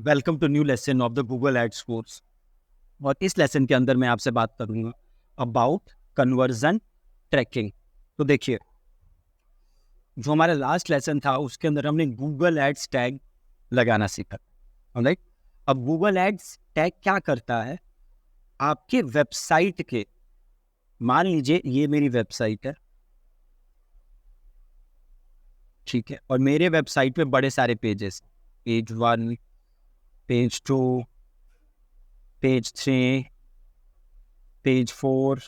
Welcome to new lesson of the Google ads course. और इस lesson के अंदर मैं आपसे बात करूंगा अबाउट कन्वर्जन ट्रैकिंग। तो देखिए, जो हमारा लास्ट लेसन था उसके अंदर हमने गूगल एड्स टैग लगाना सीखा। राइट। अब गूगल एड्स टैग क्या करता है, आपके वेबसाइट के, मान लीजिए ये मेरी वेबसाइट है, ठीक है, और मेरे वेबसाइट पे बड़े सारे pages, page 1, page 2, page 3, page 4,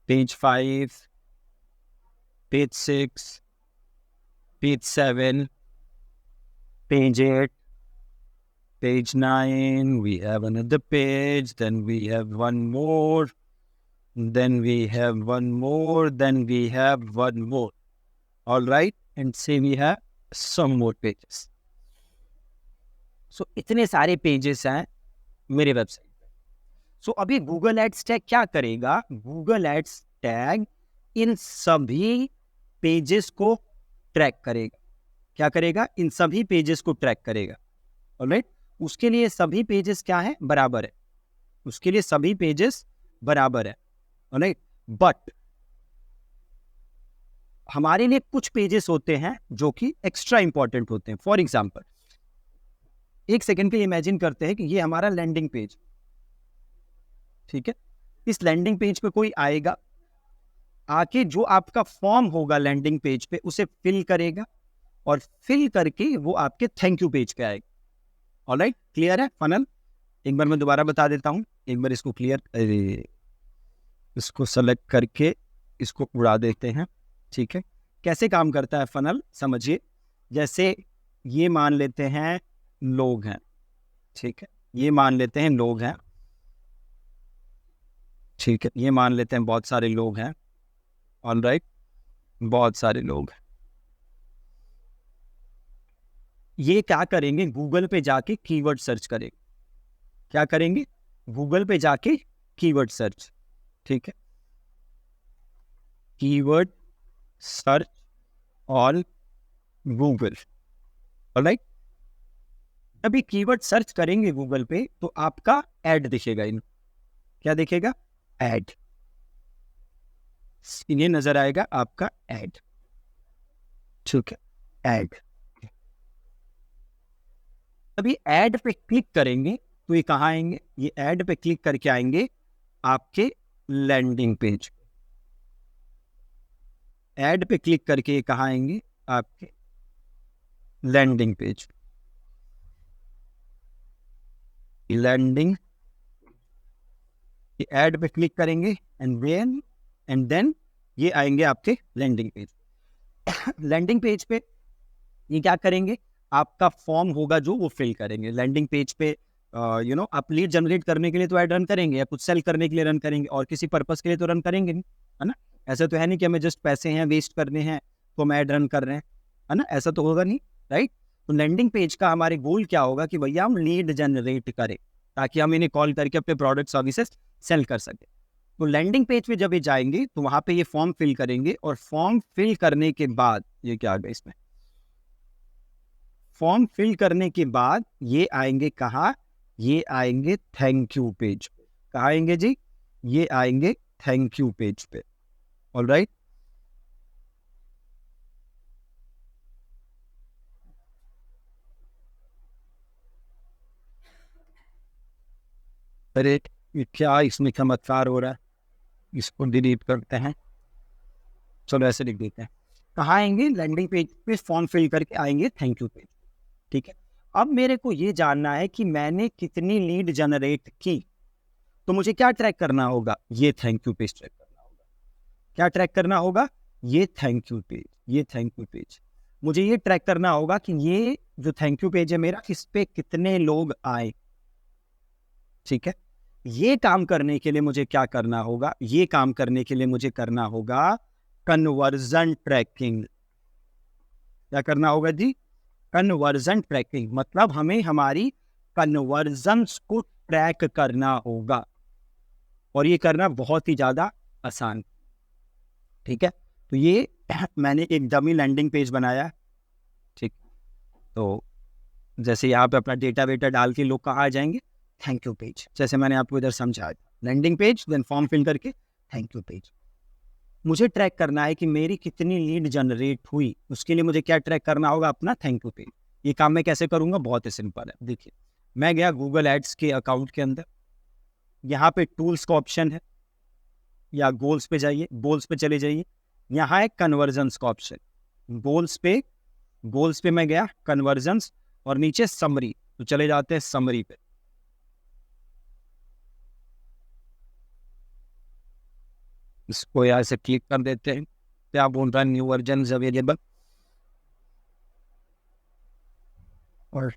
page 5, page 6, page 7, page 8, page 9, we have another page, then we have one more, then we have one more, then we have one more. All right, and say we have some more pages. So इतने सारे pages हैं मेरे website पे। सो अभी Google ads tag क्या करेगा, Google ads tag in सभी pages को ट्रैक करेगा। क्या करेगा? इन सभी पेजेस को ट्रैक करेगा। ऑलराइट, उसके लिए सभी पेजेस क्या है? बराबर है। उसके लिए सभी पेजेस बराबर है। ऑलराइट, बट हमारे लिए कुछ पेजेस होते हैं जो कि एक्स्ट्रा इंपॉर्टेंट होते हैं। फॉर एग्जांपल, एक सेकंड के लिए इमेजिन करते हैं कि ये हमारा लैंडिंग पेज, ठीक है। इस लैंडिंग पेज पे कोई आएगा, आके जो आपका फॉर्म होगा लैंडिंग पेज पे उसे फिल करेगा, और फिल करके वो आपके थैंक यू पेज पे आएगा। ऑलराइट, क्लियर है फनल? एक बार मैं दोबारा बता देता हूं, एक बार इसको क्लियर, इसको सेलेक्ट करके इसको उड़ा देते हैं, ठीक है। कैसे काम करता है फनल, समझिए। जैसे ये मान लेते हैं लोग हैं, ठीक है, ये मान लेते हैं लोग हैं, ठीक है, ये मान लेते हैं बहुत सारे लोग हैं। ऑलराइट, बहुत सारे लोग। ये क्या करेंगे? गूगल पे जाके कीवर्ड सर्च करेंगे। क्या करेंगे? गूगल पे जाके कीवर्ड सर्च, ठीक है, keyword search on Google. Alright, अभी कीवर्ड सर्च करेंगे गूगल पे तो आपका ऐड दिखेगा। इन क्या दिखेगा? ऐड। इन्हें नजर आएगा आपका ऐड, ठीक है, ऐड। अभी ऐड पे क्लिक करेंगे तो ये कहाँ आएंगे? ये ऐड पे क्लिक करके आएंगे आपके लैंडिंग पेज। ऐड पे क्लिक करके ये कहाँ आएंगे? आपके लैंडिंग पेज। लैंडिंग, ये ऐड पे क्लिक करेंगे एंड देन ये आएंगे आपके लैंडिंग पेज। लैंडिंग पेज पे ये क्या करेंगे? आपका फॉर्म होगा जो वो फिल करेंगे। लैंडिंग पेज पे आप लीड जनरेट करने के लिए तो ऐड रन करेंगे, या कुछ सेल करने के लिए रन करेंगे, और किसी पर्पस के लिए तो रन करेंगे नहीं, है ना। ऐसा तो है नहीं कि हमें जस्ट पैसे हैं वेस्ट करने हैं तो हम ऐड रन कर रहे हैं, है ना, ऐसा तो होगा नहीं, राइट। तो लैंडिंग पेज का हमारे गोल क्या होगा कि भैया हम लीड जनरेट करें ताकि हम इन्हें कॉल करके अपने प्रोडक्ट सर्विसेज सेल कर सके। तो लैंडिंग पेज पे जब ये जाएंगे तो वहां पे ये फॉर्म फिल करेंगे, और फॉर्म फिल करने के बाद ये क्या आ गया इसमें, फॉर्म फिल करने के बाद ये आएंगे कहाँ? ये आएंगे थैंक यू पेज पे। कहाँ आएंगे जी? ये आएंगे थैंक यू पेज पे। ऑलराइट, अरे ये क्या इसमें चमत्कार हो रहा है, इसको डिलीट करते हैं। चलो ऐसे लिख देते हैं। कहाँ आएंगे? लैंडिंग पेज पे फॉर्म फिल करके आएंगे थैंक यू पेज, ठीक है। अब मेरे को ये जानना है कि मैंने कितनी लीड जनरेट की, तो मुझे क्या ट्रैक करना होगा? ये थैंक यू पेज ट्रैक करना होगा। क्या ट्रैक करना होगा? ये थैंक यू पेज, ये थैंक यू पेज। मुझे ये ट्रैक करना होगा कि ये जो थैंक यू पेज है मेरा, इस पे कितने लोग आए, ठीक है। ये काम करने के लिए मुझे क्या करना होगा? ये काम करने के लिए मुझे करना होगा कन्वर्जन ट्रैकिंग। क्या करना होगा जी? Conversion trekking. मतलब हमें हमारी कन्वर्जन्स को ट्रैक करना होगा, और ये करना बहुत ही ज्यादा आसान, ठीक है। तो ये मैंने एक डमी लैंडिंग पेज बनाया, ठीक। तो जैसे यहाँ पे अपना डेटा वेटा डाल के लोग कहाँ आ जाएंगे, थैंक यू पेज, जैसे मैंने आपको इधर समझाया था, landing page then form fill करके थैंक यू पेज। मुझे ट्रैक करना है कि मेरी कितनी लीड जनरेट हुई, उसके लिए मुझे क्या ट्रैक करना होगा, अपना थैंक यू पेज। ये काम मैं कैसे करूंगा, बहुत ही सिंपल है। देखिए मैं गया गूगल एड्स के अकाउंट के अंदर, यहाँ पे टूल्स का ऑप्शन है, या गोल्स पे जाइए, गोल्स पे चले जाइए, यहाँ है कन्वर्जन्स का ऑप्शन, गोल्स पे मैं गया, कन्वर्जन्स, और नीचे समरी, तो चले जाते हैं समरी पे। इसको यहाँ से क्लिक कर देते हैं, क्या बोल रहा है, न्यू वर्जन अवेलेबल, और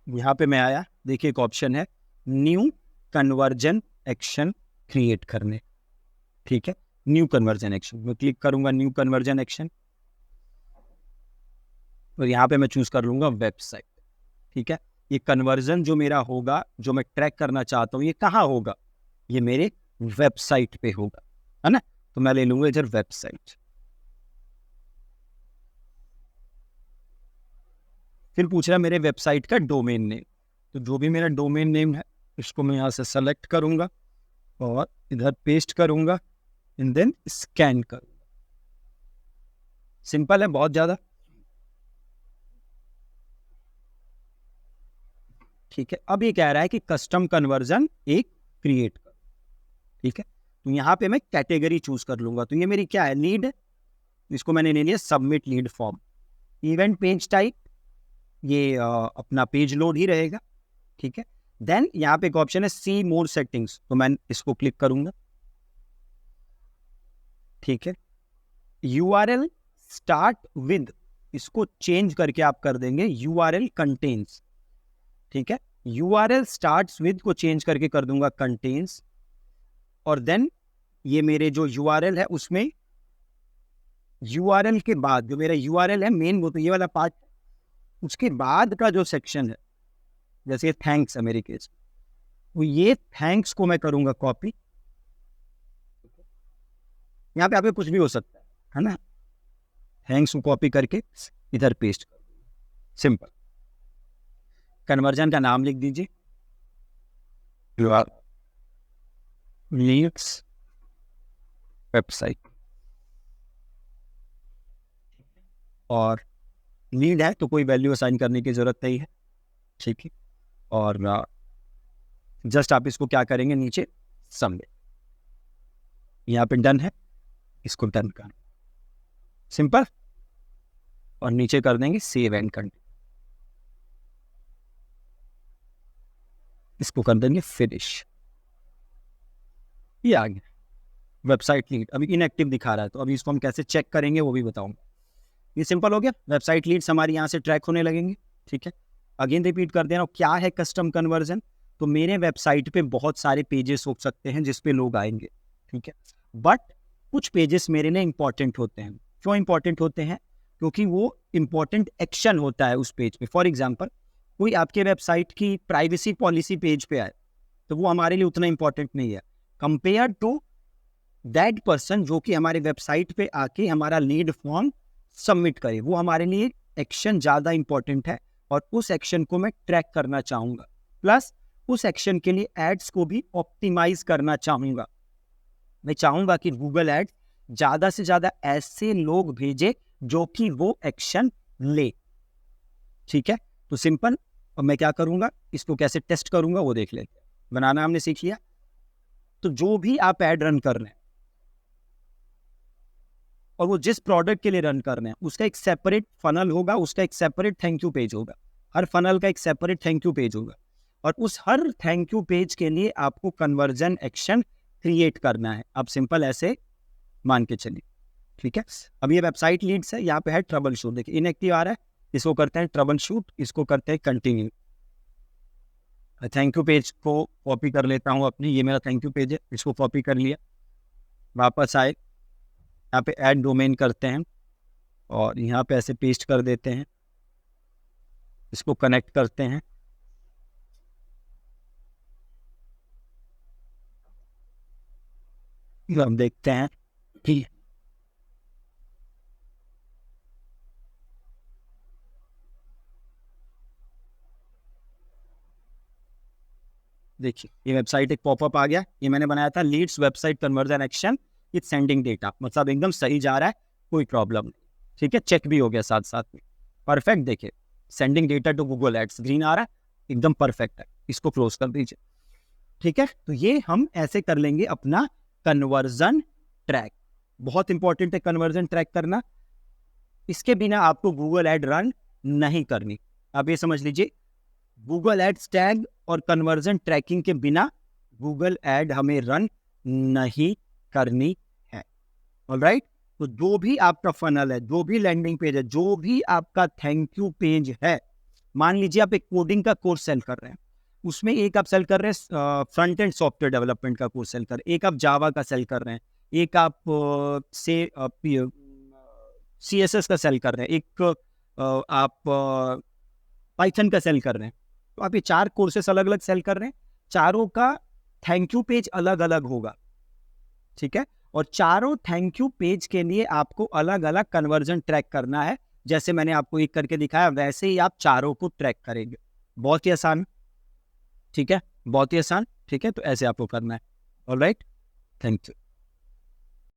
यहाँ पे मैं आया, देखिए एक ऑप्शन है न्यू कन्वर्जन एक्शन क्रिएट करने, ठीक है, न्यू कन्वर्जन एक्शन, मैं क्लिक करूंगा न्यू कन्वर्जन एक्शन, और यहाँ पे मैं चूज कर लूंगा वेबसाइट, ठीक है। ये कन्वर्जन जो मेरा होगा, जो मैं ट्रैक करना चाहता हूँ, ये कहाँ होगा, ये मेरे वेबसाइट पे होगा, है ना, तो मैं ले लूंगा इधर वेबसाइट। फिर पूछ रहा है मेरे वेबसाइट का डोमेन नेम, तो जो भी मेरा डोमेन नेम है इसको मैं यहाँ से सेलेक्ट करूंगा और इधर पेस्ट करूंगा, एंड देन स्कैन करूंगा। सिंपल है बहुत ज्यादा, ठीक है। अब ये कह रहा है कि कस्टम कन्वर्जन एक क्रिएट कर, ठीक है, तो यहाँ पे मैं कैटेगरी चूज कर लूंगा, तो ये मेरी क्या है, लीड है, इसको मैंने ले लिया submit lead form. Event page type, ये अपना पेज लोड ही रहेगा, ठीक है। देन यहाँ पे एक ऑप्शन है सी मोर सेटिंग्स, तो मैं इसको क्लिक करूंगा, ठीक है। यूआरएल स्टार्ट विद, इसको चेंज करके आप कर देंगे यूआरएल कंटेन्स, ठीक है, यूआरएल स्टार्ट्स विद को चेंज करके कर दूंगा कंटेन्स, और देन ये मेरे जो यूआरएल है उसमें यूआरएल के बाद जो मेरा यूआरएल है मेन, वो तो ये वाला पार्ट, उसके बाद का जो सेक्शन है, जैसे थैंक्स है मेरे केस, वो ये थैंक्स को मैं करूंगा कॉपी, यहाँ पे आपके कुछ भी हो सकता है ना, थैंक्स को कॉपी करके इधर पेस्ट कर, सिंपल। कन्वर्जन का नाम लिख दीजिए, लीड्स वेबसाइट, और लीड है तो कोई वैल्यू असाइन करने की जरूरत नहीं है, ठीक है, और जस्ट आप इसको क्या करेंगे, नीचे सबमिट, यहाँ पे डन है, इसको डन कर, सिंपल, और नीचे कर देंगे सेव एंड कंटिन्यू, इसको कर देंगे फिनिश, ये आ गया वेबसाइट लीड। अभी इनएक्टिव दिखा रहा है, तो अभी इसको हम कैसे चेक करेंगे वो भी बताऊंगा। ये सिंपल हो गया, वेबसाइट लीड्स हमारी यहाँ से ट्रैक होने लगेंगे, ठीक है। अगेन रिपीट कर दे रहा हूँ, क्या है कस्टम कन्वर्जन, तो मेरे वेबसाइट पे बहुत सारे पेजेस हो सकते हैं जिसपे लोग आएंगे, ठीक है, बट कुछ पेजेस मेरे लिए इंपॉर्टेंट होते हैं। क्यों इंपॉर्टेंट होते हैं, क्योंकि वो इंपॉर्टेंट एक्शन होता है उस पेज पे। फॉर एग्जाम्पल, कोई आपके वेबसाइट की प्राइवेसी पॉलिसी पेज पे आए, तो वो हमारे लिए उतना इंपॉर्टेंट नहीं है कंपेयर टू दैट पर्सन जो कि हमारे वेबसाइट पे आके हमारा लीड फॉर्म सबमिट करे, वो हमारे लिए एक्शन ज़्यादा इंपॉर्टेंट है, और उस एक्शन को मैं ट्रैक करना चाहूँगा, प्लस उस एक्शन के लिए एड्स को भी ऑप्टिमाइज करना चाहूँगा। मैं चाहूँगा कि गूगल एड्स ज़्यादा से ज़्यादा ऐसे लोग भेजे जो कि वो एक्शन ले, ठीक है। तो सिंपल, और मैं क्या करूँगा, इसको कैसे टेस्ट करूँगा वो देख लेते हैं। बनाना हमने सीख लिया, तो जो भी आप ऐड रन कर रहे हैं और वो जिस प्रोडक्ट के लिए रन कर रहे हैं, उसका एक सेपरेट फनल होगा, उसका एक सेपरेट थैंक यू पेज होगा, हर फनल का एक सेपरेट थैंक यू पेज होगा, और उस हर थैंक यू पेज के लिए आपको कन्वर्जन एक्शन क्रिएट करना है। अब सिंपल ऐसे मान के चलिए, ठीक है। अब ये वेबसाइट लीड्स है, यहाँ पे है ट्रबल शूट, देखिए इनएक्टिव आ रहा है, इसको करते हैं ट्रबल शूट, इसको करते हैं कंटिन्यू। थैंक यू पेज को कॉपी कर लेता हूँ अपनी, ये मेरा थैंक यू पेज है, इसको कॉपी कर लिया, वापस आए, यहाँ पे ऐड डोमेन करते हैं और यहाँ पे ऐसे पेस्ट कर देते हैं, इसको कनेक्ट करते हैं। हम देखते हैं कि देखिए ये वेबसाइट एक पॉपअप आ गया, ये मैंने बनाया था leads website conversion action with sending data, मतलब एकदम सही जा रहा है, कोई प्रॉब्लम नहीं, ठीक है, चेक भी हो गया साथ साथ में, परफेक्ट। देखिए sending data to Google ads green आ रहा है, एकदम परफेक्ट है, इसको क्लोज कर दीजिए, ठीक है। तो ये हम ऐसे कर लेंगे अपना कन्वर्जन ट्रैक, बहुत इंपॉर्टेंट है कन्वर्जन ट्रैक करना, इसके बिना आपको गूगल एड रन नहीं करनी। आप ये समझ लीजिए, गूगल एड्स टैग और कन्वर्जन ट्रैकिंग के बिना गूगल एड हमें रन नहीं करनी है, ऑलराइट। तो जो भी आपका फनल है, जो भी लैंडिंग पेज है, जो भी आपका थैंक यू पेज है, मान लीजिए आप एक कोडिंग का कोर्स सेल कर रहे हैं, उसमें एक आप सेल कर रहे हैं फ्रंट एंड सॉफ्टवेयर डेवलपमेंट का कोर्स सेल कर रहे हैं, एक आप जावा का सेल कर रहे हैं, एक आप CSS का सेल कर रहे हैं, एक आप पाइथन का सेल कर रहे हैं, तो आप ये 4 कोर्सेस अलग अलग सेल कर रहे हैं, चारों का थैंक यू पेज अलग अलग होगा, ठीक है। और चारों थैंक यू पेज के लिए आपको अलग अलग कन्वर्जन ट्रैक करना है, जैसे मैंने आपको एक करके दिखाया वैसे ही आप चारों को ट्रैक करेंगे, बहुत ही आसान, ठीक है, बहुत ही आसान, ठीक है। तो ऐसे आपको करना है, ऑलराइट, थैंक यू।